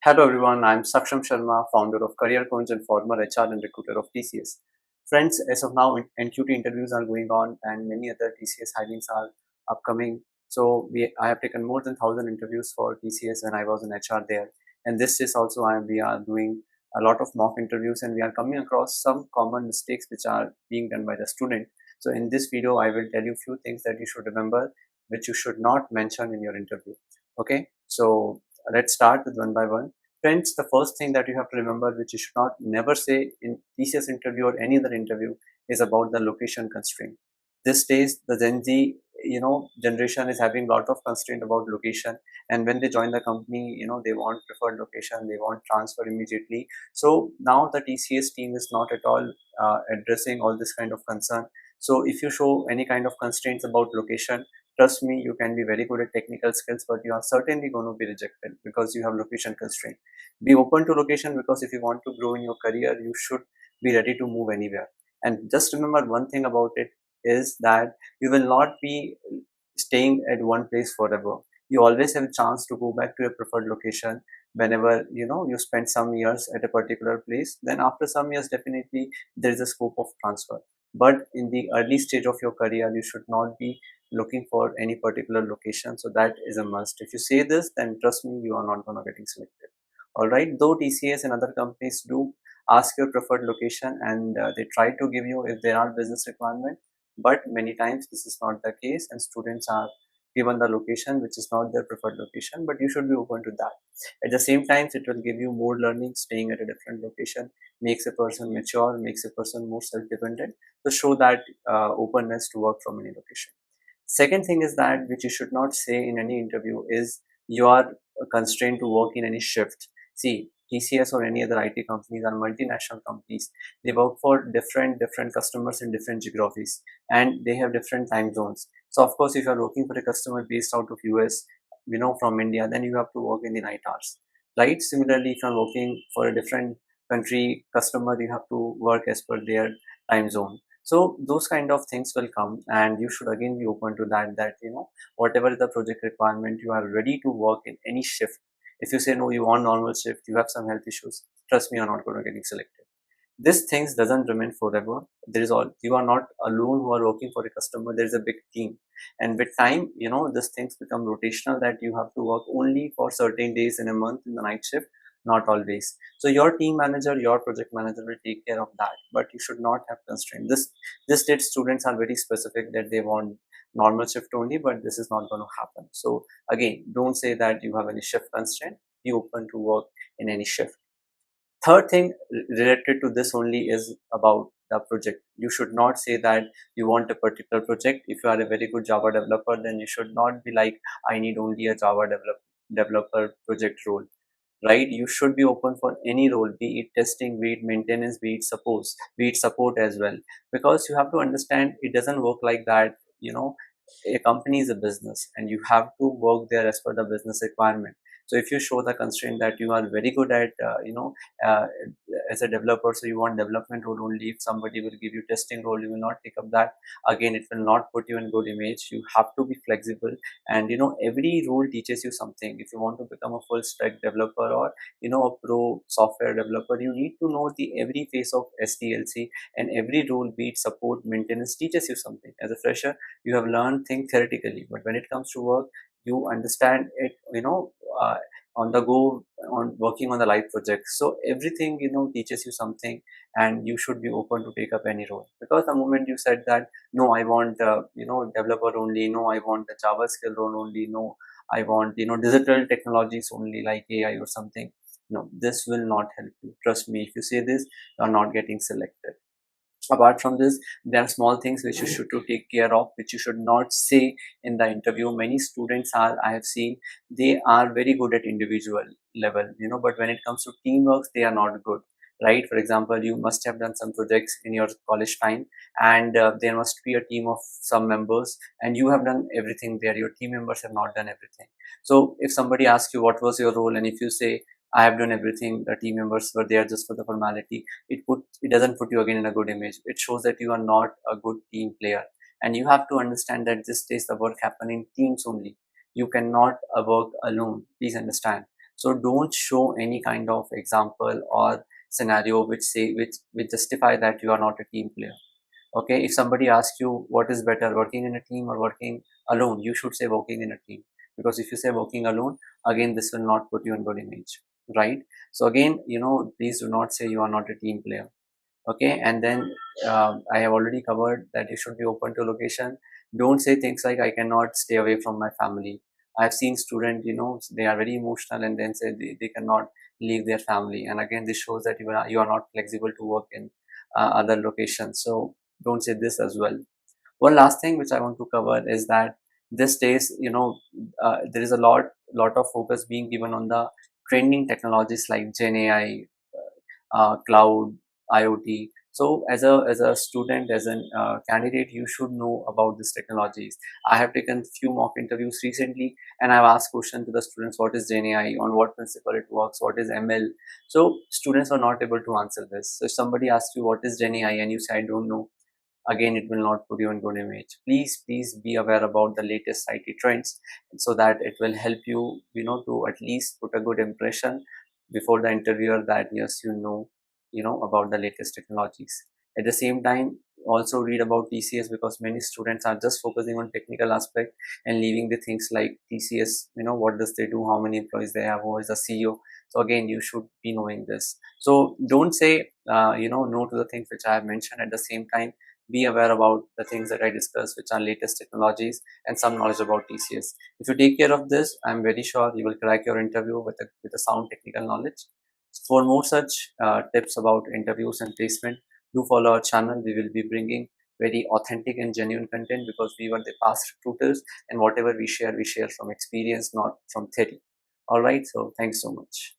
Hello everyone, I'm Saksham Sharma, founder of Careerkunj and former HR and recruiter of TCS. Friends, as of now, NQT interviews are going on and many other TCS hirings are upcoming. I have taken more than 1,000 interviews for TCS when I was in HR there. And this is also we are doing a lot of mock interviews and we are coming across some common mistakes which are being done by the student. So in this video, I will tell you few things that you should remember, which you should not mention in your interview. Okay, so let's start with one by one. Friends, the first thing that you have to remember, which you should not never say in TCS interview or any other interview, is about the location constraint. These days, the Gen Z, generation is having a lot of constraint about location, and when they join the company, they want preferred location, they want transfer immediately. So now the TCS team is not at all addressing all this kind of concern. So if you show any kind of constraints about location, trust me, you can be very good at technical skills, but you are certainly going to be rejected because you have location constraint. Be open to location, because if you want to grow in your career, you should be ready to move anywhere. And just remember one thing about it is that you will not be staying at one place forever. You always have a chance to go back to your preferred location whenever you spend some years at a particular place. Then after some years, definitely there is a scope of transfer. But in the early stage of your career, you should not be looking for any particular location. So that is a must. If you say this, then trust me, you are not going to getting selected. All right. Though TCS and other companies do ask your preferred location, and they try to give you if there are business requirement, but many times this is not the case, and students are given the location which is not their preferred location. But you should be open to that. At the same time, it will give you more learning. Staying at a different location makes a person mature, makes a person more self-dependent. So show that openness to work from any location. Second thing is that, which you should not say in any interview, is you are constrained to work in any shift. See, TCS or any other IT companies are multinational companies. They work for different customers in different geographies, and they have different time zones. So of course, if you are working for a customer based out of US, from India, then you have to work in the night hours, right? Similarly, if you are working for a different country customer, you have to work as per their time zone. So those kind of things will come, and you should again be open to that whatever is the project requirement, you are ready to work in any shift. If you say no, you want normal shift, you have some health issues, trust me, you're not going to get selected. This things doesn't remain forever. There is all, you are not alone who are working for a customer. There is a big team, and with time, these things become rotational, that you have to work only for certain days in a month in the night shift, not always. So your team manager, your project manager will take care of that, but you should not have constraint. This state students are very specific that they want normal shift only, but this is not going to happen. So again, don't say that you have any shift constraint. Be open to work in any shift. Third thing related to this only is about the project. You should not say that you want a particular project. If you are a very good Java developer, then you should not be like, I need only a developer project role, right? You should be open for any role, be it testing, be it maintenance, be it support as well. Because you have to understand, it doesn't work like that. A company is a business, and you have to work there as per the business requirement. So if you show the constraint that you are very good at, uh, as a developer, so you want development role only. If somebody will give you testing role, you will not take up that. Again, it will not put you in good image. You have to be flexible, and every role teaches you something. If you want to become a full stack developer, or a pro software developer, you need to know the every phase of SDLC, and every role, be it support, maintenance, teaches you something. As a fresher, you have learned things theoretically, but when it comes to work, you understand it, on the go, on working on the live project. So everything teaches you something, and you should be open to take up any role. Because the moment you said that no, I want developer only, no, I want the Java skill role only, no, I want digital technologies only like AI or something, no, this will not help you. Trust me, if you say this, you are not getting selected. Apart from this, there are small things which you should to take care of, which you should not say in the interview. Many students are, I have seen, they are very good at individual level, but when it comes to teamwork, they are not good, right? For example, you must have done some projects in your college time, and there must be a team of some members, and you have done everything there, your team members have not done everything. So if somebody asks you what was your role, and if you say I have done everything, the team members were there just for the formality, it doesn't put you again in a good image. It shows that you are not a good team player, and you have to understand that this days the work happen in teams only. You cannot work alone, please understand. So don't show any kind of example or scenario which justify that you are not a team player. Okay, if somebody asks you what is better, working in a team or working alone, you should say working in a team. Because if you say working alone, again, this will not put you in good image, right? So again, please do not say you are not a team player. Okay, and then I have already covered that you should be open to location. Don't say things like I cannot stay away from my family. I've seen students, they are very emotional and then say they cannot leave their family, and again this shows that you are not flexible to work in other locations. So don't say this as well. One last thing which I want to cover is that these days, there is a lot of focus being given on the trending technologies like Gen AI, cloud, IoT. So as a student, as a candidate, you should know about these technologies. I have taken few mock interviews recently, and I've asked questions to the students: what is Gen AI? On what principle it works? What is ML? So students are not able to answer this. So if somebody asks you what is Gen AI and you say I don't know, again it will not put you in good image. Please be aware about the latest IT trends so that it will help you, to at least put a good impression before the interviewer that yes, about the latest technologies. At the same time, also read about TCS, because many students are just focusing on technical aspect and leaving the things like TCS, what does they do, how many employees they have, who is the CEO. So again, you should be knowing this. So don't say no to the things which I have mentioned. At the same time, be aware about the things that I discussed, which are latest technologies and some knowledge about TCS. If you take care of this, I'm very sure you will crack your interview with a sound technical knowledge. For more such tips about interviews and placement, do follow our channel. We will be bringing very authentic and genuine content because we were the past recruiters, and whatever we share from experience, not from theory. All right. So thanks so much.